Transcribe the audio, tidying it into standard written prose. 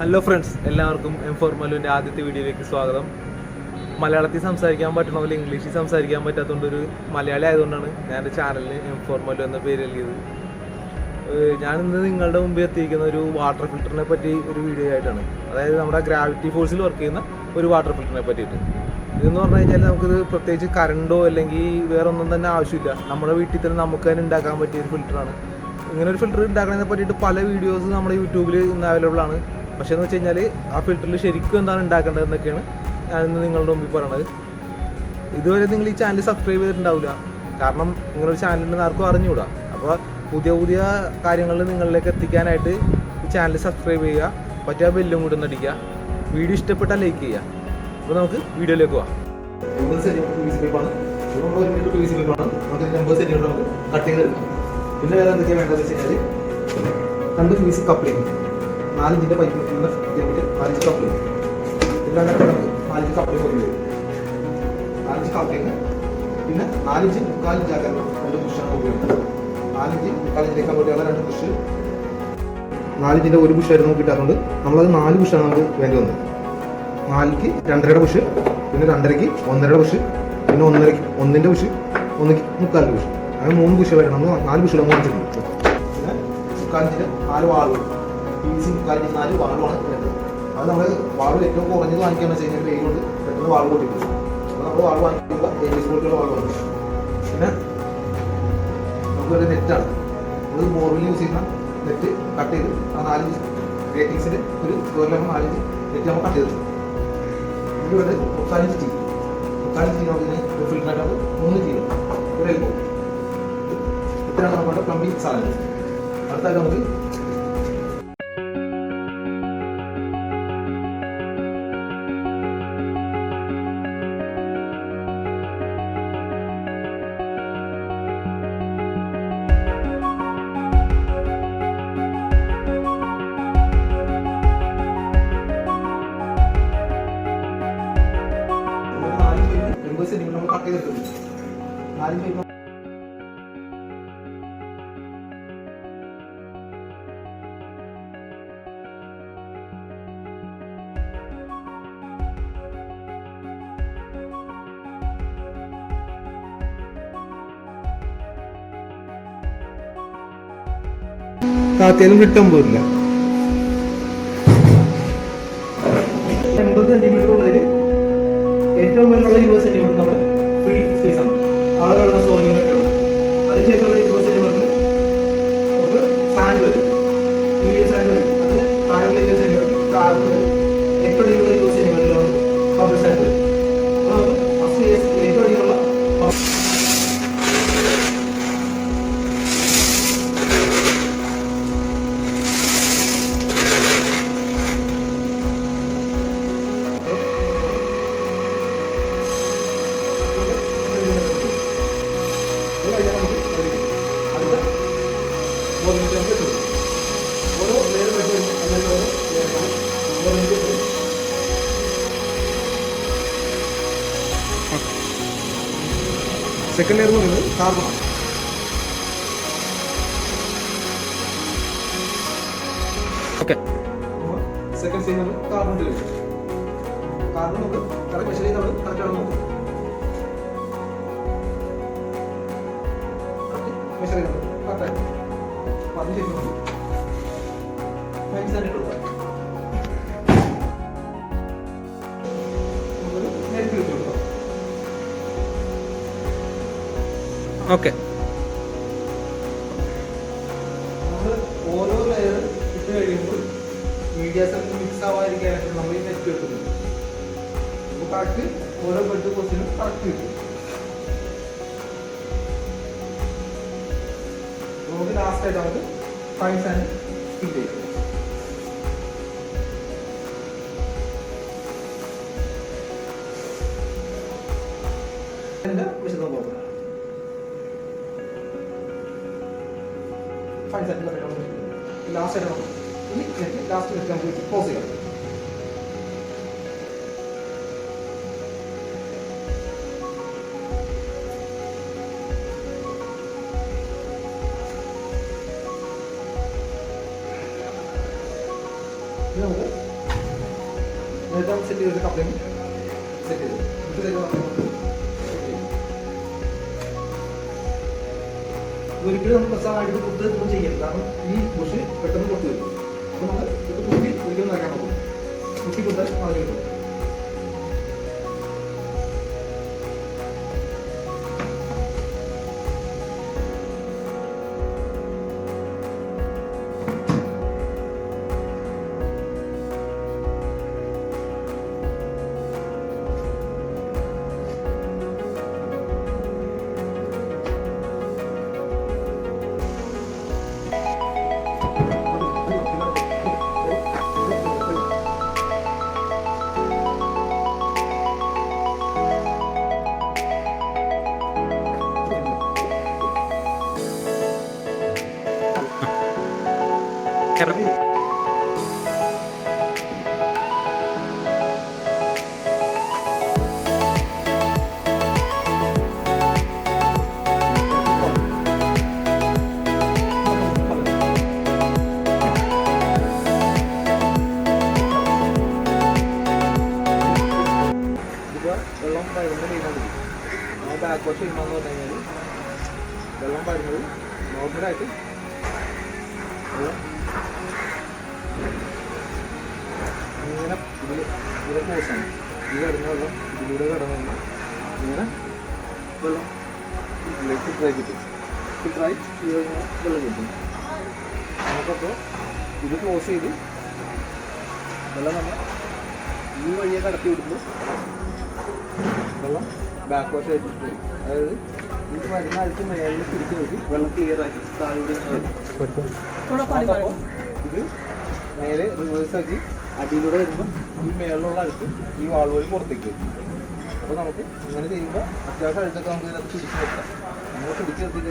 Hello friends, എല്ലാവർക്കും M4 മല്ലുവിൻ്റെ ആദ്യത്തെ വീഡിയോയിലേക്ക് സ്വാഗതം. മലയാളത്തിൽ സംസാരിക്കാൻ പറ്റണ പോലെ ഇംഗ്ലീഷിൽ സംസാരിക്കാൻ പറ്റാത്തതുകൊണ്ടൊരു മലയാളി ആയതുകൊണ്ടാണ് ഞാൻ എൻ്റെ ചാനലിന് M4 മല്ലു എന്ന പേര് നൽകിയത്. ഞാനിന്ന് നിങ്ങളുടെ മുമ്പിൽ എത്തിയിരിക്കുന്ന ഒരു വാട്ടർ ഫിൽറ്ററിനെ പറ്റി ഒരു വീഡിയോ ആയിട്ടാണ്. അതായത് നമ്മുടെ ഗ്രാവിറ്റി ഫോഴ്സിൽ വർക്ക് ചെയ്യുന്ന ഒരു വാട്ടർ ഫിൽറ്ററിനെ പറ്റിയിട്ട്. ഇതെന്ന് പറഞ്ഞു കഴിഞ്ഞാൽ നമുക്കിത് പ്രത്യേകിച്ച് കറണ്ടോ അല്ലെങ്കിൽ വേറെ ഒന്നും തന്നെ ആവശ്യമില്ല. നമ്മുടെ വീട്ടിൽ തന്നെ നമുക്ക് തന്നെ ഉണ്ടാക്കാൻ പറ്റിയ ഒരു ഫിൽറ്ററാണ്. ഇങ്ങനെ ഒരു ഫിൽറ്റർ ഉണ്ടാക്കുന്നതിനെ പറ്റിയിട്ട് പല വീഡിയോസ് നമ്മുടെ യൂട്യൂബിൽ ഇന്ന് അവൈലബിൾ ആണ്. പക്ഷേ എന്ന് വെച്ച് കഴിഞ്ഞാൽ ആ ഫിൽറ്ററിൽ ശരിക്കും എന്താണ് ഉണ്ടാക്കേണ്ടതെന്നൊക്കെയാണ് ഞാനിന്ന് നിങ്ങളുടെ മുമ്പിൽ പറയണത്. ഇതുവരെ നിങ്ങൾ ഈ ചാനൽ സബ്സ്ക്രൈബ് ചെയ്തിട്ടുണ്ടാവില്ല, കാരണം നിങ്ങളൊരു ചാനലിൻ്റെ ആർക്കും അറിഞ്ഞുകൂടാ. അപ്പോൾ പുതിയ പുതിയ കാര്യങ്ങൾ നിങ്ങളിലേക്ക് എത്തിക്കാനായിട്ട് ഈ ചാനൽ സബ്സ്ക്രൈബ് ചെയ്യുക, പറ്റിയ ബെല്ലും കൂടെ ഒന്ന് അടിക്കുക, വീഡിയോ ഇഷ്ടപ്പെട്ടാൽ ലൈക്ക് ചെയ്യുക. അപ്പോൾ നമുക്ക് വീഡിയോയിലേക്ക് പോകാം. പിന്നെ വേറെ എന്തൊക്കെയാണ് വേണ്ടതെന്ന് വെച്ച് കഴിഞ്ഞാൽ 2 PVC കപ്ലിങ്, 4 ഇഞ്ചിൻ്റെ പൈപ്പ് 4 ഇഞ്ച് കപ്ലിങ്, പിന്നെ അങ്ങനെ 4 ഇഞ്ച് കപ്ലിങ് വരും, 4 ഇഞ്ച് കപ്ലിങ്, പിന്നെ 4 ഇഞ്ച് 4 ഇഞ്ച് ആക്കാൻ 2 ബുഷാണ് ഉപയോഗിക്കുന്നത്. 4 ഇഞ്ച് 4 ഇഞ്ചിലേക്ക് വേണ്ടിയുള്ള 2 ബുഷ്, 4 ഇഞ്ചിൻ്റെ 1 ബുഷായിരുന്നു നമുക്ക് കിട്ടാത്തതുകൊണ്ട് നമ്മളത് 4 ബുഷാണ് നമുക്ക് വേണ്ടി വന്നത്. 4ക്ക് 2.5 ബുഷ്, പിന്നെ 2.5ക്ക് 1.5 ബുഷ്, പിന്നെ 1.5ക്ക് 1ൻ്റെ ബുഷ്, 1ക്ക് 3/4 ബുഷ്, അങ്ങനെ 3 ബുഷുകളായിട്ട് നമ്മൾ 4 ബുഷുകൾ വാങ്ങിച്ചിട്ടുണ്ട്. പിന്നെ 3/4 ഇഞ്ചിന് 4 വാളുകൾ, PVC 3/4 ഇഞ്ച് 4 വാളുമാണ് വേണ്ടത്. അത് നമ്മൾ വാൾ ഏറ്റവും കുറഞ്ഞത് വാങ്ങിക്കാന്ന് വെച്ച് കഴിഞ്ഞാൽ വെയിൽ കൊണ്ട് പെട്ടെന്ന് വാൾ പൊട്ടിക്കും. അപ്പോൾ നമ്മൾ വാൾ വാങ്ങിക്കുമ്പോൾ ABS പോലുള്ള വാൾ വാങ്ങിക്കും. പിന്നെ നമുക്കൊരു നെറ്റാണ്, നമ്മൾ ബോർവിൽ യൂസ് ചെയ്യുന്ന നെറ്റ് കട്ട് ചെയ്ത് ആ 4 ഇഞ്ച് റേറ്റിംഗ്സിൽ ഒരു 4 ഇഞ്ച് നെറ്റ് നമ്മൾ കട്ട് ചെയ്തിട്ടുണ്ട്. ഇതിൽ വേണ്ട 3/4 ഇഞ്ച് ടീ, 3/4 ഇഞ്ച് നമുക്ക് ഇതിന് ഫിൽറ്ററായിട്ട് നമുക്ക് 3 ടീ ഒരു എൽബോ. ഇത്രയാണ് നമ്മുടെ പ്ലംബിംഗ് സാധനങ്ങൾ. അടുത്തായിട്ട് നമുക്ക് നമ്മൾ കട്ട് ചെയ്തിട്ടുണ്ട്. 4 പൈപ്പ് താത്തിയാലും കിട്ടാൻ പോരില്ല. 80 സെന്റിമീറ്റർ ഉള്ളതിൽ ഏറ്റവും മേലുള്ള 20 സെന്റിമീറ്റർ നമ്മൾ ഫ്രീ സ്പേസ് ആണ്, ആളുകളുടെ സ്റ്റോറിംഗ്. അതിനുശേഷമുള്ള 20 സെന്റിമീറ്റർ നമുക്ക് സാൻഡ് വരും, മീഡിയം സാൻഡ് വരും. അത് താഴെ 20 സെന്റിമീറ്റർ, താഴെ ഏറ്റവും അടിയിലുള്ള 20 സെന്റിമീറ്ററിലാണ് പബ്ലിക് സാൻഡ് വരും. അപ്പോൾ നമുക്ക് ഏറ്റവും അടിയിലുള്ള സെക്കൻഡ് ലെയർ എന്ന് പറയുന്നത് കാർബണാണ്. ഓക്കെ, സെക്കൻഡ് സ്റ്റേജ് നമ്മൾ കാർബൺ ഡെലിവറി. കാർബൺ നമുക്ക് കറക്റ്റ് മെഷർ ചെയ്ത് നമ്മൾ കറക്റ്റ് ആണെന്ന് നോക്കും. മെഷർ ചെയ്ത് കറക്റ്റായി അതിനുശേഷം നമ്മൾ സാൻഡ് ഇട്ട് കൊടുക്കാം. നമുക്കൊരു നെറ്റ് വെച്ച് കൊടുക്കാം. ഓക്കെ, നമ്മൾ ഓരോ ലെയർ ഇട്ട് കഴിയുമ്പോൾ മീഡിയാസ് മിക്സ് ആവാതിരിക്കാനായിട്ട് നമ്മൾ ഈ നെറ്റ് വെക്കുന്നത്. അപ്പോൾ കറക്റ്റ് ഓരോ ബെഡ് പോസ്റ്റിനും കറക്റ്റ് കിട്ടും. നമുക്ക് ലാസ്റ്റായിട്ട് നമുക്ക് ഫൈൻ സാൻഡ് ഫിൽ ചെയ്യാം. എൻ്റെ വിശദം നോക്കാം. ഫൈൻ സാൻഡ് ലാസ്റ്റ് ആയിട്ട് നമുക്ക് ലാസ്റ്റ് വെച്ച് നമുക്ക് ക്ലോസ് ചെയ്യാം. നമുക്ക് നേരത്തെ സെറ്റ് ചെയ്തിട്ട് കപ്ലിങ് സെറ്റ് ചെയ്തു ഒരിക്കലും നമ്മൾ പ്രസാദമായിട്ട് ഫുഡ് ഒന്നും ചെയ്യരുത്. കാരണം ഈ ബുഷ് പെട്ടെന്ന് പുറത്ത് വരും. അപ്പോൾ നമ്മൾ ഇത് കുത്തി ഒരിക്കലും നിറയ്ക്കാൻ നോക്കും. കുത്തി കൊടുത്താൽ മാറി കിട്ടും. വെള്ളം വരുന്ന ചെയ്യുന്നുണ്ട്. നമ്മൾ ബാക്ക് വാഷ് ചെയ്യുന്നതെന്ന് പറഞ്ഞു കഴിഞ്ഞാൽ വെള്ളം വരുന്നത് നോർമലായിട്ട് വെള്ളം ഇങ്ങനെ ഇതിലെ പോസാണ്. ഈ വരുന്ന വെള്ളം ഇതിലൂടെ കടന്നു ഇങ്ങനെ വെള്ളം ഇതിലേക്ക് ഫിൽറ്ററായി കിട്ടും. ഫിൽറ്ററായി ഇങ്ങനെ വെള്ളം കിട്ടും. നമുക്കപ്പോൾ ഇത് ക്ലോസ് ചെയ്ത് വെള്ളം നമ്മൾ ഈ വഴിയെ കടത്തി വിടുമ്പോൾ വെള്ളം ബാക്ക് വാഷ് ആയിട്ട് പോയി. അതായത് ഇത് വരുന്ന ആഴ്ച മേളിൽ തിരിച്ചു നോക്കി വെള്ളം ക്ലിയർ ആക്കി താഴെ ഇത് നേരെ റിവേഴ്സ് ആക്കി അടിയിലൂടെ വരുമ്പോൾ ഈ മേളിലുള്ള അഴുക്ക് ഈ വാൾ വഴി പുറത്തേക്ക് വരും. അപ്പോൾ നമുക്ക് ഇങ്ങനെ ചെയ്യുമ്പോൾ അത്യാവശ്യം അഴുക്കൊക്കെ നമുക്ക് ഇതിനകത്ത് പിടിച്ച് നിർത്താം. നമ്മൾ പിടിച്ച് നിർത്തി